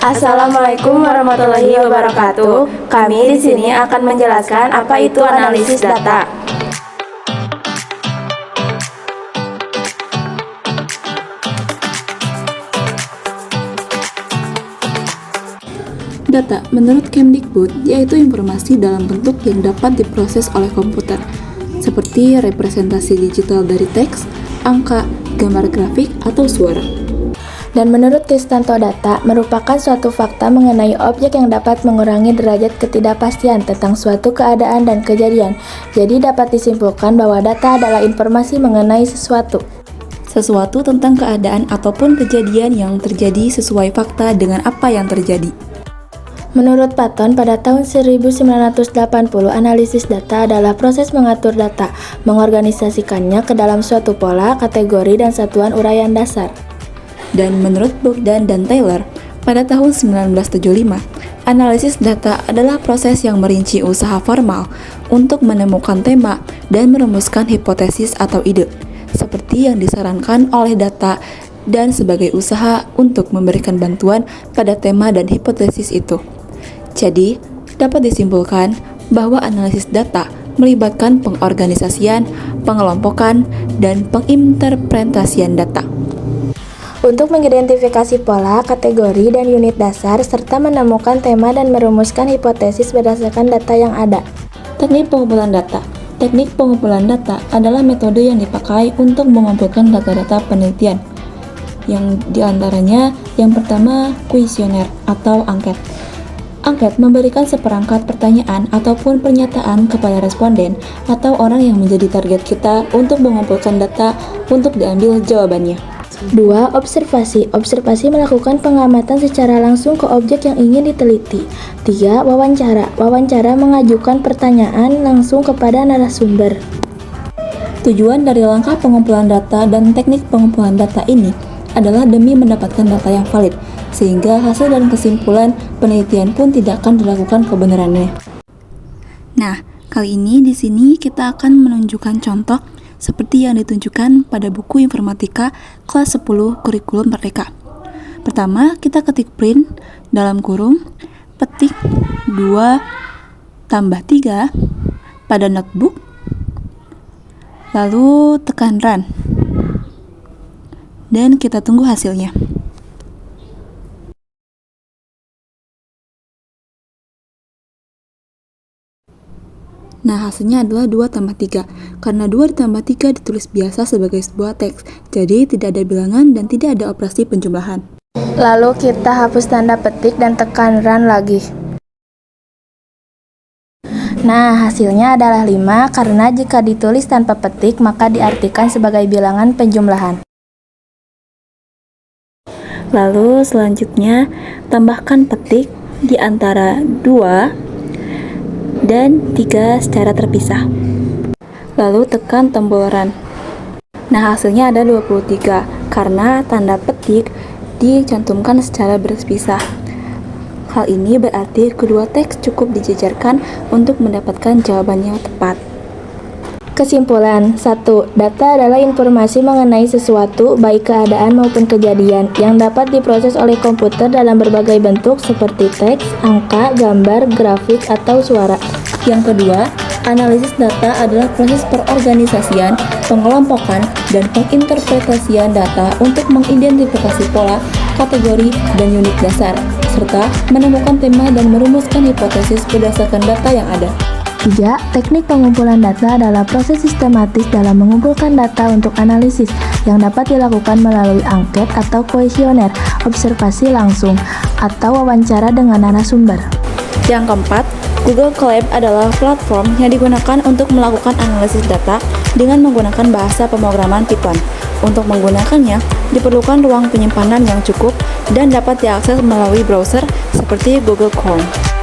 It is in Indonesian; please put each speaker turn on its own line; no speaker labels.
Assalamualaikum warahmatullahi wabarakatuh. Kami di sini akan menjelaskan apa itu analisis data.
Data, menurut Kemdikbud, yaitu informasi dalam bentuk yang dapat diproses oleh komputer, seperti representasi digital dari teks, angka, gambar grafik, atau suara.
Dan menurut Kristanto, data merupakan suatu fakta mengenai objek yang dapat mengurangi derajat ketidakpastian tentang suatu keadaan dan kejadian. Jadi dapat disimpulkan bahwa data adalah informasi mengenai sesuatu
Tentang keadaan ataupun kejadian yang terjadi sesuai fakta dengan apa yang terjadi.
Menurut Patton, pada tahun 1980, analisis data adalah proses mengatur data, mengorganisasikannya ke dalam suatu pola, kategori, dan satuan uraian dasar.
Dan menurut Bogdan dan Taylor, pada tahun 1975, analisis data adalah proses yang merinci usaha formal untuk menemukan tema dan merumuskan hipotesis atau ide, seperti yang disarankan oleh data dan sebagai usaha untuk memberikan bantuan pada tema dan hipotesis itu. Jadi, dapat disimpulkan bahwa analisis data melibatkan pengorganisasian, pengelompokan, dan penginterpretasian data.
Untuk mengidentifikasi pola, kategori, dan unit dasar, serta menemukan tema dan merumuskan hipotesis berdasarkan data yang ada.
Teknik pengumpulan data. Teknik pengumpulan data adalah metode yang dipakai untuk mengumpulkan data-data penelitian. Yang diantaranya, yang pertama, kuesioner atau angket. Angket memberikan seperangkat pertanyaan ataupun pernyataan kepada responden atau orang yang menjadi target kita untuk mengumpulkan data untuk diambil jawabannya.
2. Observasi. Observasi melakukan pengamatan secara langsung ke objek yang ingin diteliti. 3. Wawancara. Wawancara mengajukan pertanyaan langsung kepada narasumber.
Tujuan dari langkah pengumpulan data dan teknik pengumpulan data ini adalah demi mendapatkan data yang valid, sehingga hasil dan kesimpulan penelitian pun tidak akan dilakukan kebenarannya. Nah, kali ini di sini kita akan menunjukkan contoh seperti yang ditunjukkan pada buku informatika kelas 10 kurikulum Merdeka. Pertama, kita ketik print dalam kurung petik 2 tambah 3 pada notebook, lalu tekan run, dan kita tunggu hasilnya. Nah, hasilnya adalah 2 tambah 3. Karena 2 ditambah 3 ditulis biasa sebagai sebuah teks, jadi tidak ada bilangan dan tidak ada operasi penjumlahan.
Lalu kita hapus tanda petik dan tekan run lagi. Nah, hasilnya adalah 5 karena jika ditulis tanpa petik maka diartikan sebagai bilangan penjumlahan.
Lalu selanjutnya, tambahkan petik di antara 2 dan 3 secara terpisah. Lalu tekan tombol run. Nah, hasilnya ada 23 karena tanda petik dicantumkan secara berpisah. Hal ini berarti kedua teks cukup dijejarkan untuk mendapatkan jawaban yang tepat.
Kesimpulan 1. Data adalah informasi mengenai sesuatu, baik keadaan maupun kejadian, yang dapat diproses oleh komputer dalam berbagai bentuk seperti teks, angka, gambar, grafik, atau suara.
Yang kedua, analisis data adalah proses perorganisasian, pengelompokan, dan penginterpretasian data untuk mengidentifikasi pola, kategori, dan unit dasar, serta menemukan tema dan merumuskan hipotesis berdasarkan data yang ada.
3. Teknik pengumpulan data adalah proses sistematis dalam mengumpulkan data untuk analisis yang dapat dilakukan melalui angket atau kuesioner, observasi langsung, atau wawancara dengan narasumber.
Yang keempat, Google Colab adalah platform yang digunakan untuk melakukan analisis data dengan menggunakan bahasa pemrograman Python. Untuk menggunakannya, diperlukan ruang penyimpanan yang cukup dan dapat diakses melalui browser seperti Google Chrome.